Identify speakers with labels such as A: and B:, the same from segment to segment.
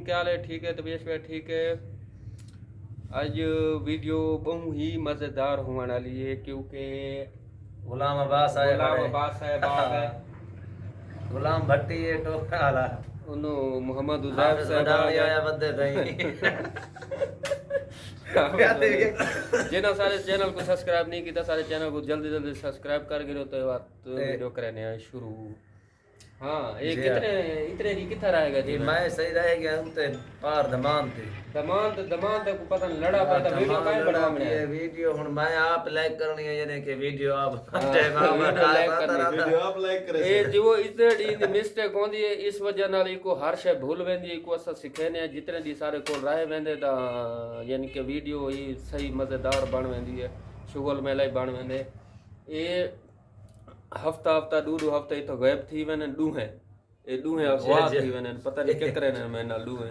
A: क्या हाल है? ठीक है, तबीयत भाई ठीक है। आज वीडियो बहुत ही मज़ेदार होने वाली है क्योंकि
B: गुलाम अब्बास आए
A: गुलाम
B: बड़े
A: अब्बास साहब आ गए,
B: गुलाम भट्टी ये टोकरा वाला
A: उन्होंने मोहम्मद उजैब
B: हाफिज
A: साहब आ
B: वडाणी आया
A: गए।
B: बंदे ताई
A: जिन्होंने सारे चैनल को सब्सक्राइब नहीं किया सारे चैनल को जल्दी जल्दी सब्सक्राइब कर गिरो तो बात वीडियो करने हैं शुरू। हाँ ये कितने इतने की कितना रहेगा जी?
B: मैं सही रह गया उनते पार दमान थी
A: दमान तक को पता नहीं लड़ा पाता वीडियो काहे बड़ा बने
B: ये वीडियो हुन मैं आप लाइक करनी है यानी कि वीडियो आप
A: वीडियो
C: आप लाइक करे
A: ये जो इतने मिस्टेक होंदी है इस वजह नाल इको हर शय भूल वेंदी इको अस सिखेने जितने दी सारे को रह वेंदे ता यानी कि वीडियो ही सही मजेदार बन वेंदी है शुगल मेला बन वेंदे। ये हफ्ता हफ्ता दू हफ्ता इतो गायब थी वने डूहे ए डूहे अगवा थी वने पता नहीं क्या करे ने मैं ना डूहे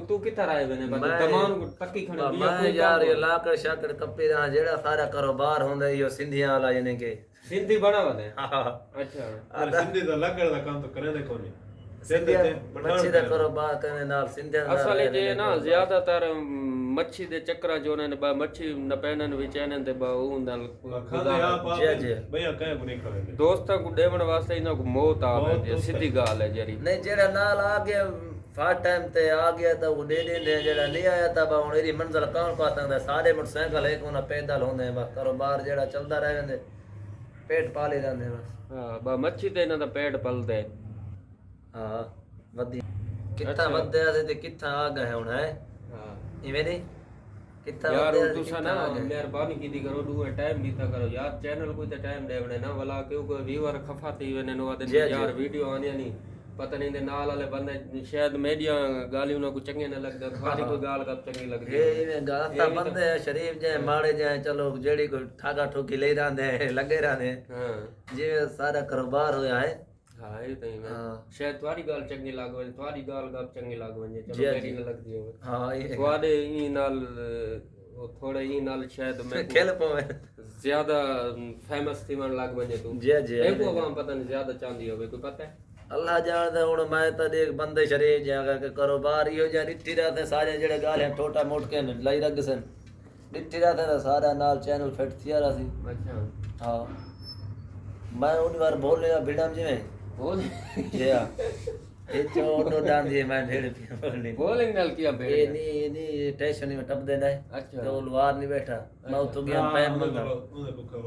A: तू किथा राय वने दमान को टक्की खणे
B: मैं यार ये लाकड़ शाकड़ कपे दा जेड़ा सारा कारोबार होंदा यो सिंधियां वाला यानी कि
A: सिंधी बना वने।
B: हां
A: अच्छा
C: सिंधी दा लकड़ दा काम तो करे ने कोनी
B: मच्छी दा कारोबार करने नाल सिंधियां
A: असल जे ना ज्यादातर मच्छी दे चक्कर जो ने बा मच्छी न पैनन विच एने ते बा उंदल
C: खाने आप
B: जी
C: भैया कहे को नहीं खावे
A: दोस्तां को देवण वास्ते इना को मौत आवे सीधी गाल है जरी
B: नहीं जेड़ा नाल आ गया फास्ट टाइम ते आ गया तो वो दे दे जेड़ा ले आया था बा हुन एदी मंजिल कौन पा सकदा सारे मोटरसाइकिल एक होना पैदल होंदे बस कारोबार जेड़ा चलदा रह वेंदे पेट पाले रहंदे बस।
A: हां बा मच्छी ते इना दा पेट पलदे
B: हां वदी कितना वदे ते किथा आ गए हुन है
A: हां
B: इवें नहीं कितना
A: यार
B: वदे
A: तुसा ना मेहरबानी कीदी करो दू टाइम दीता करो यार चैनल को ते टाइम देवणे ना वाला क्योंकि व्यूअर खफा थी वेने नो दिन यार वीडियो आनी नहीं पता नहीं दे नाल वाले बंदे शायद मीडिया गालियों ना को चंगे न लगदा खाली कोई गाल गप चंगी लगदी
B: ये इवें गाता बंदे शरीफ जे माड़े जे चलो जेड़ी कोई ठागा ठोकी ले रहंदे लगे रहंदे
A: हां
B: जिवें सारा कारोबार होया है।
A: हाँ ये तो ही मैं शायद तुम्हारी गाल चंगी लाग वे तुम्हारी गाल गप चंगी लाग वे चलो
B: जी,
A: मेरी न लगदी हो
B: हां ये
A: तुम्हारे ई नाल थोड़े ई नाल शायद मैं
B: खेल पावे
A: ज्यादा फेमस थी मन लाग वे तू
B: जी जी
A: देखो वहां पता नहीं ज्यादा चांदी होवे कोई पता है
B: अल्लाह जानदा हुन मैं तो देख बंदे शरीफ जागा के कारोबार इहो जा डिठी रहते सारे जेड़े गाल है टोटा मोट के लाई रख सन डिठी रहते सारा नाल चैनल फिट थिया रहा सी।
A: अच्छा
B: हां मैं उन बार बोले बिड़म जिवें
A: बोल
B: जी हां ये जो ओडो डांदी है मैं ढेड़ पिया बोलनी
A: बोलिंग नाल किया
B: ये
A: बेटा
B: नहीं टेंशन में टप देना है
A: अच्छा
B: तो लवार नहीं बैठा मैं तो गया पैप मंगण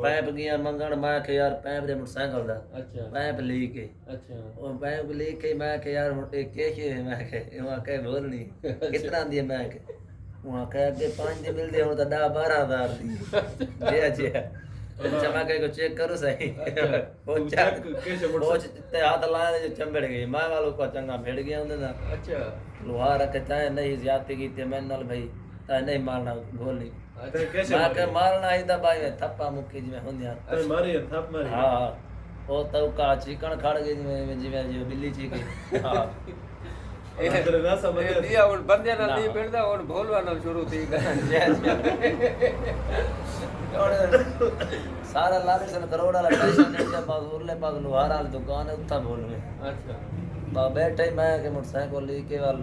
B: पैप गया मंगण मैं के यार पैप दे मोटरसाइकिल दा
A: अच्छा
B: पैप लेके
A: अच्छा
B: और पैप लेके मैं के यार एक के मैं के वहां के बोलनी कितना दी मैं के वहां के आगे 5 दिन मिलदे हो तो 10-12 हज़ार दी जी अच्छा मैं को चेक करो सही पहुंचा पहुंच ते हाथ लाए जो चंबड़ गई मैं वालों को चंगा भेड़ गया उन्हें ना
A: अच्छा
B: लोहार रखे चाहे नहीं ज्यादती की ते मैं नल भाई चाहे नहीं मारना गोली
C: कैसे
B: मैं के मारना ही दबाई में थप्पा मुक्की जिमें हुंदी
C: अरे मारी थप मारी
B: हां ओ तो का चिकन खड़ गई जिमें जो बिल्ली चीकी हां
C: तेरे ना समझ
A: दिया और बंदे ना दी फिरदा और भोलवा ना शुरू थी
B: और सारा लाख सन करोड़ वाला पैसा देते पास उरले पास लोहार वाली दुकान है उत्ता बोल में
A: अच्छा
B: बा बैठे मैं के मोटरसाइकिल लेके वाल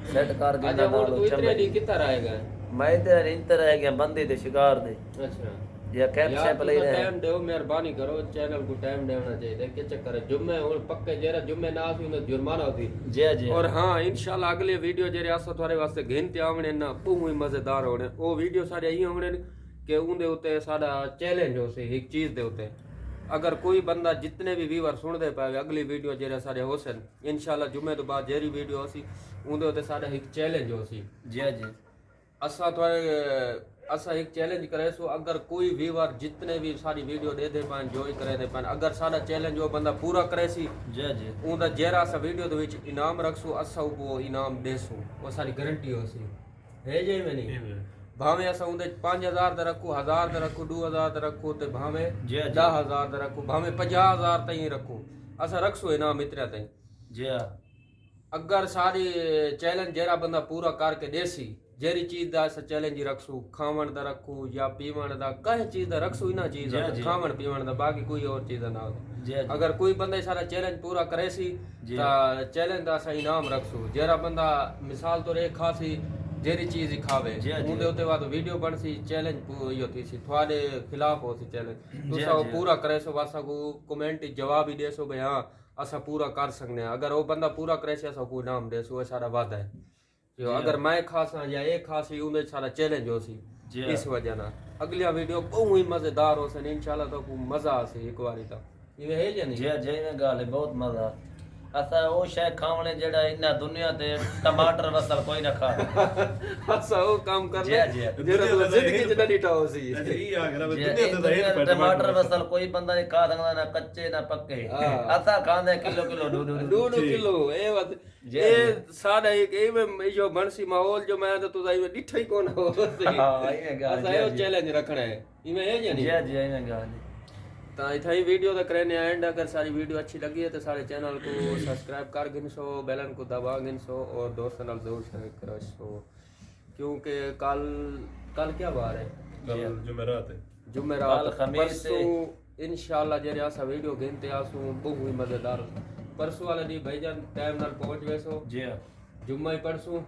B: सेट कर के
A: अच्छा वो तू इतने दी कितना रहेगा
B: मैं तो इंतर रह गया बंदी दे शिकार दे
A: अच्छा
B: ये कैप से प्ले रहे
A: टाइम दो मेहरबानी करो चैनल को टाइम देना चाहिए क्या चक्कर है जुम्मे और पक्के जेरा जुम्मे ना आसी तो जुर्माना होती
B: जी जी
A: और हाँ इंशाल्लाह अगले वीडियो जेरे आसा थारे वास्ते घिनते आवणे ना पूरी मजेदार होने वो वीडियो सारे यही होने कि उनके उत्ते साडा चैलेंज हो सी एक चीज दे उत्ते अगर कोई बंदा जितने भी व्यूअर सुनते पावे अगली वीडियो जेरे सारे हो सन इंशाल्लाह जुम्मे तो बाद जेरी वीडियो होसी उनके उत्ते साडा एक चैलेंज हो सी
B: जी जी
A: असा थारे असा एक चैलेंज करे सो अगर कोई व्यूअर जितने भी सारी वीडियो दे दे पान जो करे दे पान अगर साडा चैलेंज वो बंदा पूरा करे सी
B: जी जी
A: उनका जेरा सा वीडियो दे विच इनाम रखसो असा वो इनाम देसो वो सारी गारंटी हो सी है जे में नहीं भावे असा उनदे 5000 दा रखो 1000 दा रखो 2000 दा रखो ते भावे 10000 दा रखो भावे 50000 ताई रखो असा रखसो इनाम इतरा ताई
B: जी
A: अगर सारी चैलेंज जेरा बंदा पूरा करके देसी ਜਿਹੜੀ ਚੀਜ਼ ਦਾ ਅਸਾਂ ਚੈਲੰਜ ਰੱਖੂ ਖਾਵਣ ਦਾ ਰੱਖੂ ਜਾਂ ਪੀਵਣ ਦਾ ਕਹੇ ਚੀਜ਼ ਦਾ ਰੱਖੂ ਇਹਨਾਂ ਚੀਜ਼ ਦਾ ਖਾਵਣ ਪੀਵਣ ਦਾ ਬਾਕੀ ਕੋਈ ਹੋਰ ਚੀਜ਼ ਦਾ ਨਾ ਅਗਰ ਕੋਈ ਬੰਦਾ ਸਾਰਾ ਚੈਲੰਜ ਪੂਰਾ ਕਰੇ ਸੀ ਤਾਂ ਚੈਲੰਜ ਦਾ ਅਸਾਂ ਇਨਾਮ ਰੱਖੂ ਜਿਹੜਾ ਬੰਦਾ ਮਿਸਾਲ ਤੋਂ ਇਹ ਖਾਸੀ ਜਿਹੜੀ ਚੀਜ਼ ਹੀ ਖਾਵੇ ਉਹਦੇ ਉੱਤੇ ਬਾਅਦ ਵੀਡੀਓ ਬਣ ਸੀ ਚੈਲੰਜ ਪੂਰੀ ਹੋਤੀ ਸੀ ਤੁਹਾਡੇ ਖਿਲਾਫ ਹੋ ਸੀ ਚੈਲੰਜ ਤੁਸੀਂ ਉਹ ਪੂਰਾ ਕਰੇ ਸੋ ਵਾਸਾ ਕੋ ਕਮੈਂਟ ਜਵਾਬ ਹੀ ਦੇ ਸੋ ਭਈ ਹਾਂ ਅਸਾਂ ਪੂਰਾ ਕਰ ਸਕਨੇ ਆ ਅਗਰ ਉਹ ਬੰਦਾ ਪੂਰਾ ਕਰੇ ਸੀ ਅਸਾਂ ਕੋਈ ਇਨਾਮ ਦੇ ਸੋ ਇਹ ਸਾਡਾ ਵਾਅਦਾ ਹੈ जो अगर मैं खासा या एक खासी उमें सारा चैलेंज हो सी इस वजह ना अगली वीडियो बहुत ही मजेदार हो सन इंशाल्लाह तो को मजा आसे एक बारी तो ये है या नहीं
B: जी जी में गाल है बहुत मजा असा वो शय खावणे जेड़ा इना दुनिया ते टमाटर वसल कोई ना खा
A: असा वो काम कर ले जेड़ा तो जिंदगी च नहीं टाओ सी
C: यही आगरा में दुनिया ते है
B: टमाटर वसल कोई बंदा नहीं खा सकदा ना कच्चे ना पक्के असा खांदे किलो किलो दो
A: किलो ए बात ये सादा एक ए में जो बनसी माहौल जो मैं तो तुझा में डिठा ही कोन हो
B: हां ये गाल
A: असा ये चैलेंज रखना है इमे है या नहीं
B: जी जी में गाल
A: तो इतना ही वीडियो तक रहने एंड अगर सारी वीडियो अच्छी लगी है तो सारे चैनल को सब्सक्राइब कर गिनसो बेलन को दबा गिनसो और दोस्तों नाल जरूर शेयर करो क्योंकि कल क्या बार है
C: कल जुमेरात है
A: जुमेरात
B: खमीस से
A: इंशाल्लाह जेरे आसा वीडियो गिनते आसू बहुत ही मजेदार परसों वाले दी भाईजान टाइम नाल पहुंच वैसो
B: जी
A: जुम्मा ही पढ़सू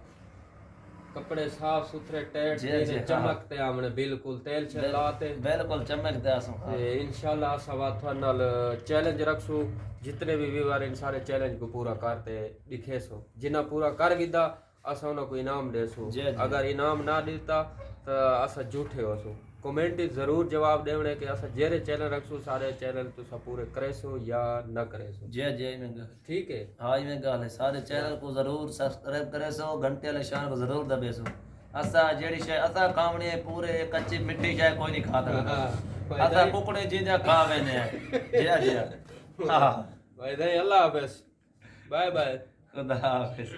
A: कपड़े साफ सुथरे टैट चमकते हमने बिल्कुल तेल चलाते
B: बिल्कुल चमकते आसो
A: इंशाल्लाह सवा नाल चैलेंज रखसू जितने भी व्यूअर इन सारे चैलेंज को पूरा करते दिखे सो जिन्ना पूरा कर गिदा असा उन्हें को इनाम देसू अगर इनाम ना देता तो असा झूठे होसू कमेंट जरूर जवाब देवने के असा जेरे चैनल रखसू सारे चैनल तुसा पूरे करेसो या न करेसो
B: जी जी में
A: ठीक है
B: हाँ में गाल है सारे चैनल को जरूर सब्सक्राइब करेसो घंटे वाले निशान को जरूर दबेसो असा जेड़ी शय असा खावणे पूरे कच्ची मिट्टी शय कोई नहीं खाता असा कुकड़े जिंदा खावे ने जी जी हां
A: भाई अल्लाह हाफिज बाय बाय
B: खुदा हाफिज।